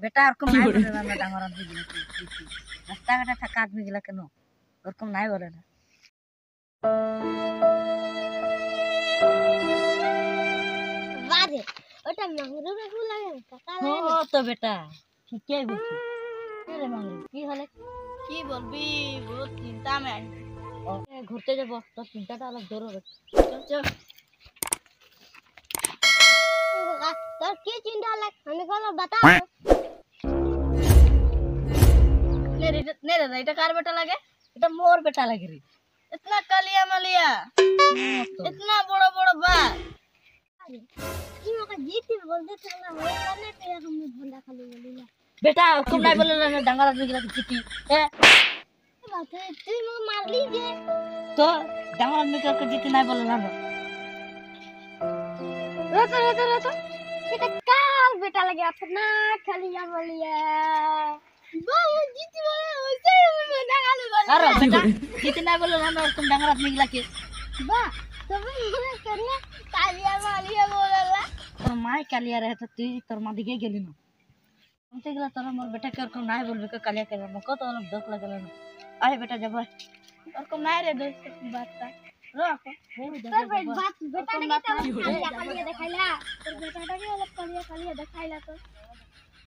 বেটা ওরকম নাই বলে না ডাঙর আদমি গুলা রাস্তাঘাটে থাকা আদমি গুলা কেন ওরকম নাই বলে না। বারে ওটা মাংরু কাকু লাগে কাকা ও লাগে তো বেটা ঠিকই বলছিস। রে মাংরু কি হলে কি বলবি বহুত চিন্তা মে ঘুরতে যাবো তোর চিন্তাটা অলগ দূর হবে। চল চল তোর কি চিন্তা লাগ আমি কোনো বাতা নে রে এটা কার বেটা লাগে? এটা মোর বেটা লাগে রে। इतना कालिया मलिया इतना बड़ा बड़ा बात ये मका जीती बोलते थे ना वो करने पे हमने भंडा खाली बोली ना बेटा ओरकम নাই বলে না ডাঙর আদমি গুলা জিতি बात है तू मका मार लीजिए তো ডাঙর আদমি কাকে জিতি নাই বলে না। रोतो এটা কার বেটা লাগে अपना कालिया मलिया बाबू जीती बोले वैसे ही भंडा खाली बोली আরে বেটা জিতি নাই বলে না ওরকম ডাঙর আদমি গুলাকে बा তুমি মনে করলে कालिया मलिया बोलला তোর মাই কালিয়া রে তো তুই তোর মা দিকে গেলি না বলতে গেলা তোর মোর বেটা কে ওরকম নাই বলবে কে কালিয়া কে না কত অনেক দুঃখ লাগলো না। আয় বেটা যাব और को मारे दोस्त बात का রাখ তোর বাত বেটাটাকে তো কালিয়া কালিয়া দেখাইলা তোর বেটাটাকে অলপ কালিয়া কালিয়া দেখাইলা তো